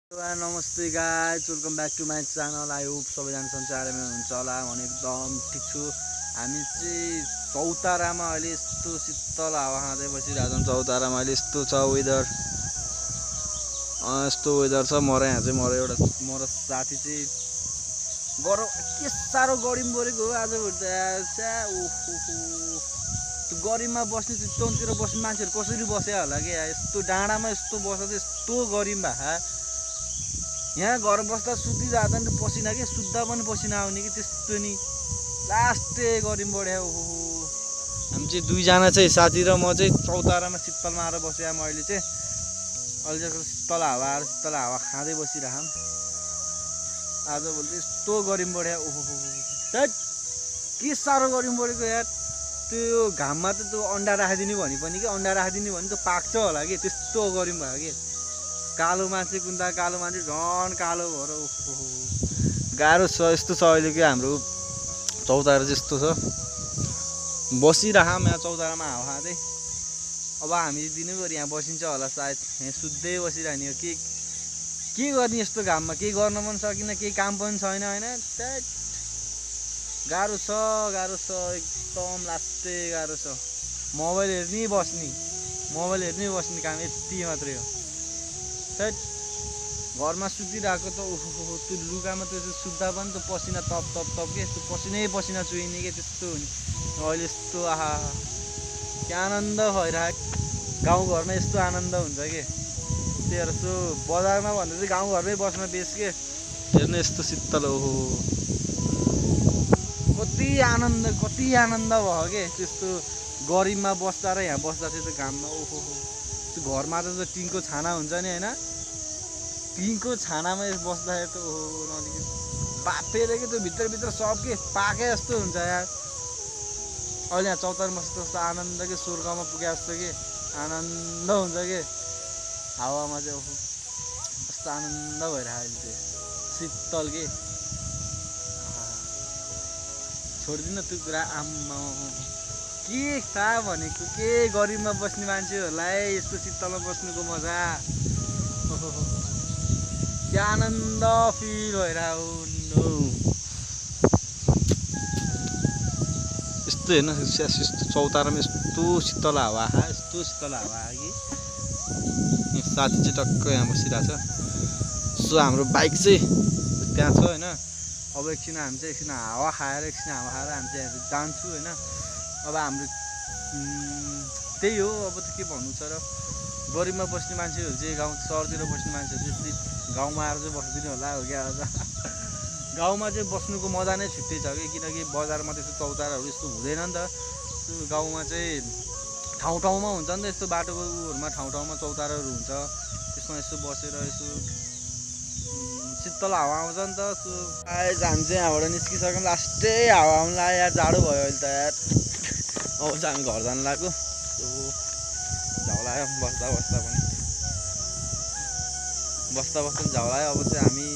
नमस्ते guys, welcome back to my channel. I hope सबैजना सन्चै हुनुहुन्छ होला। म एकदम ठिक छु। हामी चाहिँ चौतारामा अहिले यस्तो शीतल हावा खाँदै बसिरहेको छौँ। चौतारामा अहिले यस्तो छ वेदर, यस्तो वेदर छ। यहाँ चाहिँ मेरो साथी चाहिँ गरम के साह्रो गरिम परेको हो आजभोलि त। ओहो, त्यो गरिममा बस्ने चितवनतिर बस्ने मान्छेहरू कसरी बस्यो होला कि यस्तो डाँडामा यस्तो बस्दा चाहिँ यस्तो गरिम भए। यहाँ घर बस्दा सुतिजाँदा नि पसिना के सुत्दा पनि पसिना आउने कि त्यस्तो नि लास्टै गरिम बढ्यो। ओहो, हामी चाहिँ दुईजना चाहिँ साथी र म चाहिँ चौतारामा शीतलमा आएर बसेँ। अहिले चाहिँ शीतल हावा खाँदै बसिरहँ। आजभोलि यस्तो गरिम बढ्यो। ओहो, के साह्रो गरिम बढेको यार। त्यो घाममा त त्यो अन्डा राखिदिने भने पनि त्यो पाक्छ होला कि त्यस्तो गरिम भयो कि। कालो मान्छे कुन्दा कालो मान्छे झन् कालो भएर गाह्रो छ। यस्तो छ अहिले कि हाम्रो चौतारा चाहिँ यस्तो छ। बसिरहँ यहाँ चौतारामा हावा खाँदै। अब हामी दिनैभरि यहाँ बसिन्छ होला सायद। यहाँ सुत्दै बसिरहने हो। के गर्ने यस्तो घाममा, केही गर्न पनि सकिनँ, केही काम पनि छैन होइन। गाह्रो छ एकदम लास्टै गाह्रो छ। मोबाइल हेर्ने बस्ने काम यति मात्रै हो। घरमा सुतिरहेको त ओहो, त्यो लुगामा त्यो सुत्दा पनि त पसिना तप के त्यो पसिना चुइने के त्यस्तो हुने। अहिले यस्तो आहा के आनन्द भइरहेको। गाउँघरमा यस्तो आनन्द हुन्छ कि त्यही यस्तो बजारमा भन्दा चाहिँ गाउँघरमै बस्न बेस के। हेर्नु यस्तो शीतल। ओहो, कति आनन्द भयो के त्यस्तो गरिममा बस्दा र यहाँ बस्दा चाहिँ त्यो घाममा। ओहो, त्यो घरमा त टिनको छाना हुन्छ नि होइन। टिनको छानामा बस्दाखेरि त ओहो नजिक बाफेर कि त्यो भित्र सब के पाके जस्तो हुन्छ यार। अहिले यहाँ चौतारामा जस्तो आनन्द के स्वर्गमा पुगे जस्तो कि आनन्द हुन्छ कि हावामा चाहिँ। ओहो, कस्तो आनन्द भइरहेको अहिले चाहिँ शीतल के। छोडिदिनु त्यो कुरा। आम्मा के थाहा भनेको के गरिबमा बस्ने मान्छेहरूलाई यस्तो शीतलमा बस्नुको मजा। ओहो, क्या आनन्द फिल भइरहेको। यस्तो हेर्नु यस्तो चौतारामा यस्तो शीतल हावा कि साथी चाहिँ टक्क यहाँ बसिरहेको छ। सो हाम्रो बाइक चाहिँ त्यहाँ छ होइन। अब हामी चाहिँ हावा खाएर हामी चाहिँ जान्छु होइन। अब हाम्रो त्यही हो। अब त के भन्नु छ र, गरिबमा बस्ने मान्छेहरू चाहिँ सहरतिर बस्ने मान्छेहरू चाहिँ गाउँमा आएर चाहिँ बस्दिनु होला हो क्या। गाउँमा चाहिँ बस्नुको मजा नै छुट्टै छ कि, किनकि बजारमा त्यस्तो चौताराहरू यस्तो हुँदैन नि त। गाउँमा चाहिँ ठाउँमा हुन्छ नि त, यस्तो बाटोको उहरूमा ठाउँमा चौताराहरू हुन्छ। त्यसमा यसो बसेर यसो शीतल हावा आउँछ नि त। हामी चाहिँ यहाँबाट निस्किसक्यौँ। लास्टै हावा आउनु लाग्यो यार। जाडो भयो अहिले त यार। अब चाहिँ हामी घर जानु लाग्यो। झाउ लाग्यो बस्दा पनि झाउ लाग्यो। अब चाहिँ हामी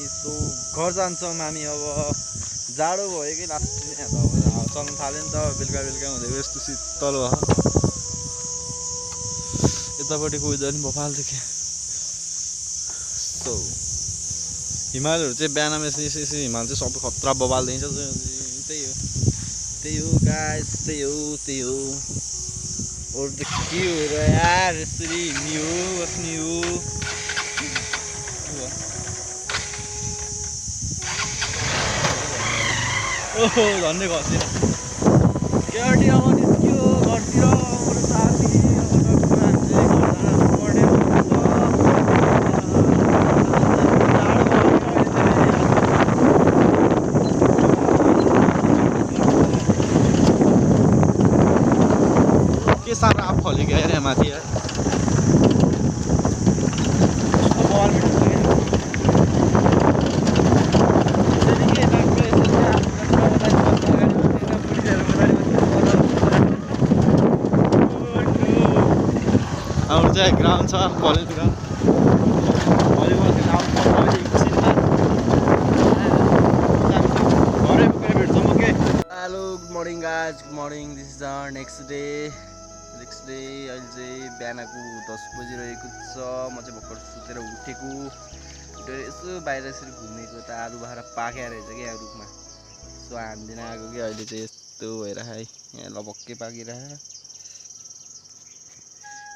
घर जान्छौँ। हामी अब जाडो भयो कि लास्ट यहाँ त अब हावा चल्नु थाल्यो नि त। बेलुका हुँदै गयो यस्तो शीतल भयो। यतापट्टिको वेदर पनि बफाल थियो क्या। हिमालहरू चाहिँ बिहानमा यसो हिमाल चाहिँ सबै खतरा बबाल दिन्छ। त्यही हो गाइस, त्यही हो। अरू त के हो र यार, यसरी हिँड्ने हो बस्ने हो। ओहो, झन्डै खसेर केटी अब निस्क्यो घरतिर। मेरो साथी के साह्रो आफ फलेको यार यहाँ माथि यार। हाम्रो चाहिँ ग्राउन्ड छ, भलिबल ग्राउन्ड। घरै पुगेर भेट्छौँ। Okay, hello, good morning guys, good morning. This is our next day. अहिले चाहिँ बिहानको 10 बजिरहेको छ। म चाहिँ भर्खर सुतेर उठेको। छिटो यसो बाहिर यसरी घुमेको त आलु भाडा पाक्या रहेछ कि यहाँ रुखमा सो हान्दिन आएको कि अहिले चाहिँ यस्तो भइरह है यहाँ लपक्कै पाकिरह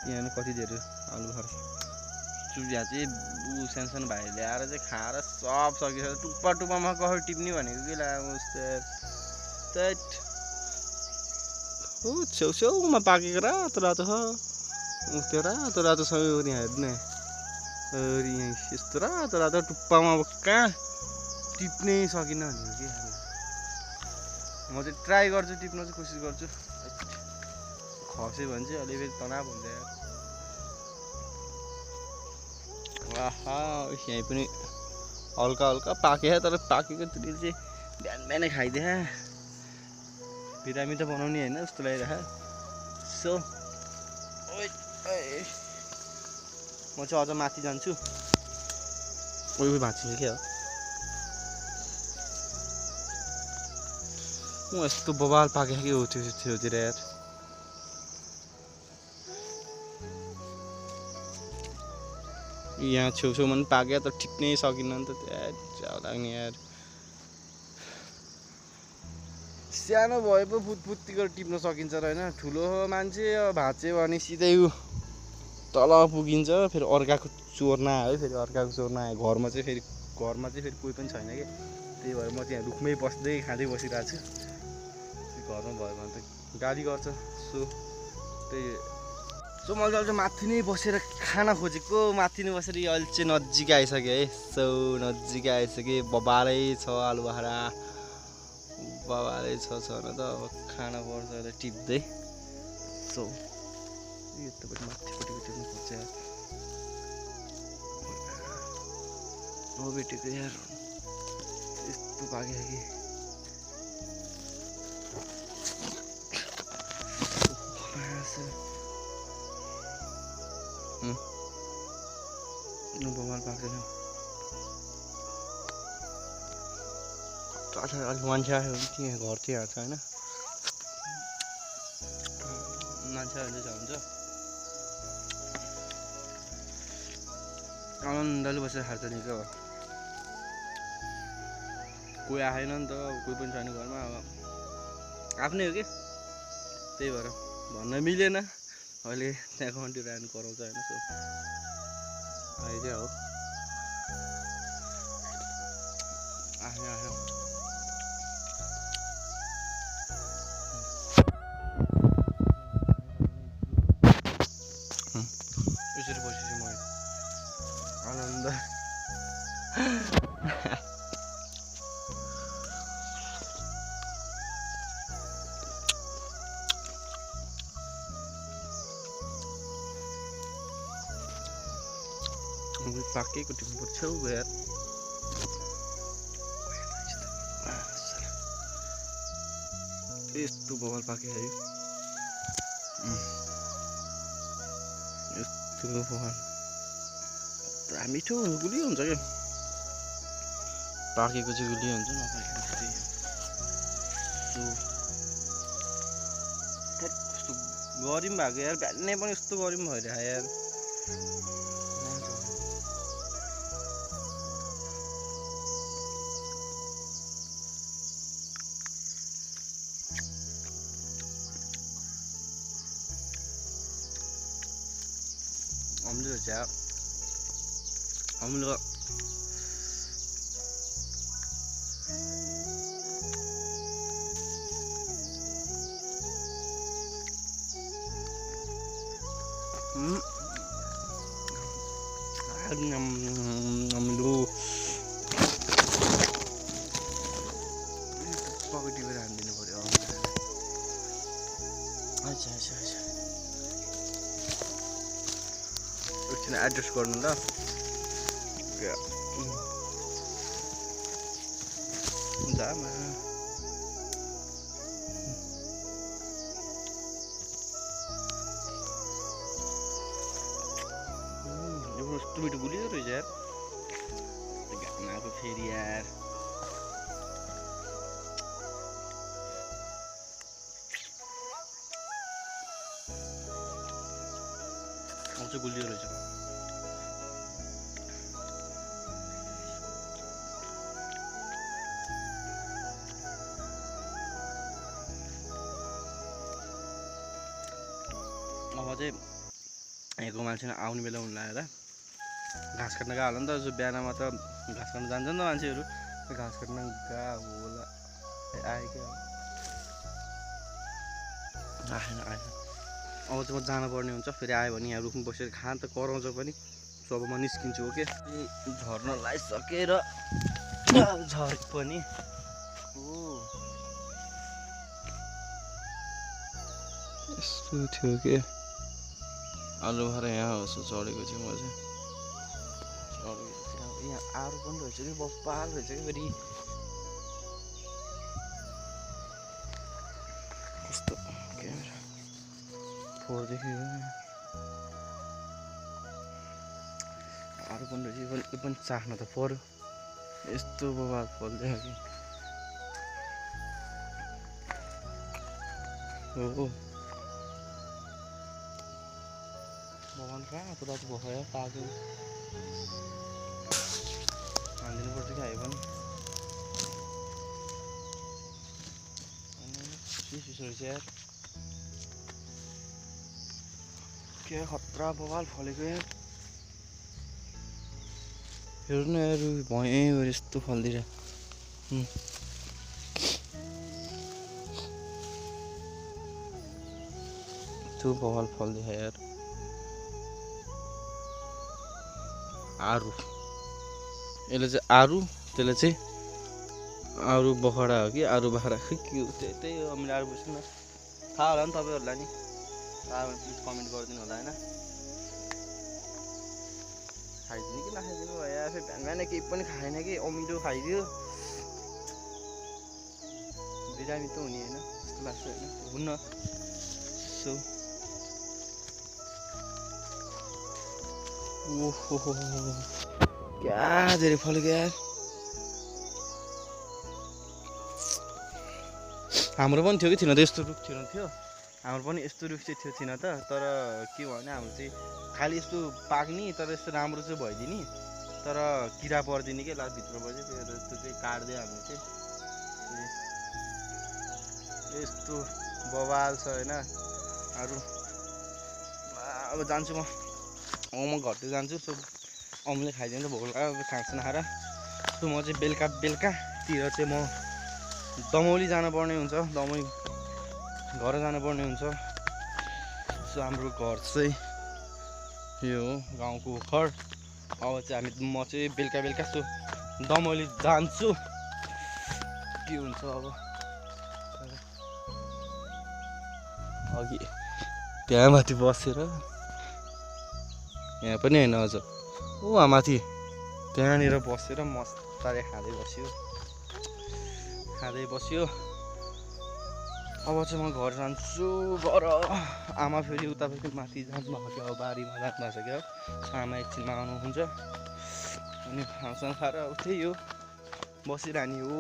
यहाँ कति धेरै आलु भाडा चुबिया चाहिँ सानो सानो भाइ ल्याएर चाहिँ खाएर सब सकिसक्यो टुप्पा टुप्पामा कसरी टिप्ने भनेको कि ऊ छेउछेउमा पाकेको रातो रातो छ त्यो रातो रातो सबै यहाँ हेर्नु न यहाँ यस्तो रातो रातो टुप्पामा अब कहाँ टिप्नै सकिनँ भनेको कि म चाहिँ ट्राई गर्छु टिप्न चाहिँ कोसिस गर्छु खस्यो भने चाहिँ अलिकति तनाव हुन्छ यार आहा यहीँ पनि हल्का हल्का पाके तर पाकेको तुरिल चाहिँ बिहान बिहानै खाइदिए बिरामी त बनाउने होइन जस्तो लागिरह सो म चाहिँ अझ माथि जान्छु उयो भाँचिन्छ क्या हो म यस्तो बबाल पाके कि हो त्यो छेउतिर यार यहाँ छेउछेउमा पनि पाक्यो त टिप्नै सकिनँ नि त त्यहाँ लाग्ने यार सानो भए पो फुत्ती गरेर टिप्न सकिन्छ र होइन ठुलो मान्छे भाँच्यो भने सिधै तल पुगिन्छ फेरि अर्काको चोर्न आयो फेरि अर्काको चोर्न आयो घरमा चाहिँ फेरि कोही पनि छैन कि त्यही भएर म त्यहाँ रुखमै बस्दै खाँदै बसिरहेको छु घरमा भयो भने त गाली गर्छ सो त्यही सो मैले अहिले माथि नै बसेर खाना खोजेको माथि नै बसेर अहिले चाहिँ नजिक आइसक्यो है सो नजिक आइसक्यो बबालै छ आलु भाडा बबालै छ न त अब खाना पर्छ अहिले टिप्दै सो यतापट्टि माथिपट्टिको टिप्नु खोज्छ यार नभेटेको यार यस्तो पाक्यो कि बबाल पाक्दैन अलिक मान्छे आयो भने त्यहाँ घरतिर हाल्छ होइन मान्छे आयो भने हुन्छ आनन्दले बसेर खान्छ नि क्या कोही आएन नि त कोही पनि छैन घरमा अब आफ्नै हो कि त्यही भएर भन्न मिलेन अहिले त्यहाँ कन्ट्री राख्नु कराउँछ होइन सो आइदिया हो आयो यसरी बसेपछि म आनन्द पाकेको टिप्नु पर्छ यार यस्तो बबाल पाके है यस्तो बबाल पुरा मिठो गुलियो हुन्छ क्या पाकेको चाहिँ गुलियो हुन्छ नपाकेको चाहिँ कस्तो गरम भएको यार बिहानै पनि यस्तो गरम भइरहेको यार हम लोग पकटी में हान्दिनु पर्यो अच्छा एकछिन एडजस्ट गर्नु ल जामा यस्तो मिठो गुलियो रहेछ यार घाम आएको फेरि यार आउँछ गुलियो रहेछ चाहिँ यहाँको मान्छे आउने बेला हुन लाग्यो घाँस काट्न गयो होला नि त जो बिहानमा त घाँस काट्न जान्छ नि त मान्छेहरू घाँस काट्न गएको होला आयो क्या आएन अब चाहिँ म जानुपर्ने हुन्छ फेरि आयो भने यहाँ रुखमा बसेर खान त कराउँछ पनि सो अब म निस्किन्छु हो कि झर्न लगाइसकेर झरे पनि यस्तो थियो कि आलु भएर यहाँ होस् चढेको चाहिँ म चाहिँ यहाँ आरू पनि रहेछ कि बप्पाल रहेछ कि फेरि कस्तो क्यामेरा फोरदेखि आरू पनि रहेछ यो पनि चाख्न त पर्यो यस्तो बबाल फल्दैन कि हो बगान कहाँ पुरा भयो पाक्यो हालिदिनुपर्छ कि आयो पनि चिसो रहेछ यार के खतरा बगाल फलेको यार हेर्नु यार भयो यस्तो फल्दिएर त्यो बगाल फल्दैछ यार आरू यसले चाहिँ आरू त्यसले चाहिँ आरू बखडा हो कि आरू बाख्रा खै के हो त्यही हो मैले आरू बुझ्नु न थाहा होला नि तपाईँहरूलाई नि थाहा भने प्लिज कमेन्ट गरिदिनु होला होइन खाइदिनु कि नखाइदिनु भयो या फेरि बिहान बिहान केही पनि खाएन कि अमिलो खाइदियो बिरामी त हुने होइन जस्तो लाग्छ होइन हुन्न सो ओहो क्या धेरै फलेको यार हाम्रो पनि थियो कि थिएन त यस्तो रुख थियो हाम्रो पनि यस्तो रुख चाहिँ थिएन त तर के भयो भने हाम्रो चाहिँ खालि यस्तो पाक्ने तर यस्तो राम्रो चाहिँ भइदिने तर किरा परिदिने के लास्ट भित्र बज्यो त्यो चाहिँ काट्दियो हामीले चाहिँ यस्तो बवाल छ होइन अरू अब जान्छु म घरतिर जान्छु सो अम्ले खाइदिन्छ भोक लाग्यो खान्छ नखाएर सो म चाहिँ बेलुकातिर चाहिँ म दमौली जानुपर्ने हुन्छ दमौली घर जानुपर्ने हुन्छ सो हाम्रो घर चाहिँ यो हो गाउँको घर अब चाहिँ म चाहिँ बेलुका सो दमौली जान्छु के हुन्छ अब अघि त्यहाँ माथि बसेर यहाँ पनि होइन अझ ऊ माथि त्यहाँनिर बसेर मजाले खाँदै बस्यो अब चाहिँ म घर जान्छु घर आमा फेरि उता फेरि माथि जानु भएको थियो अब बारीमा जानु भएको छ क्या आमा एकछिनमा आउनुहुन्छ अनि खानासँग खाएर अब त्यही हो बसिरहने हो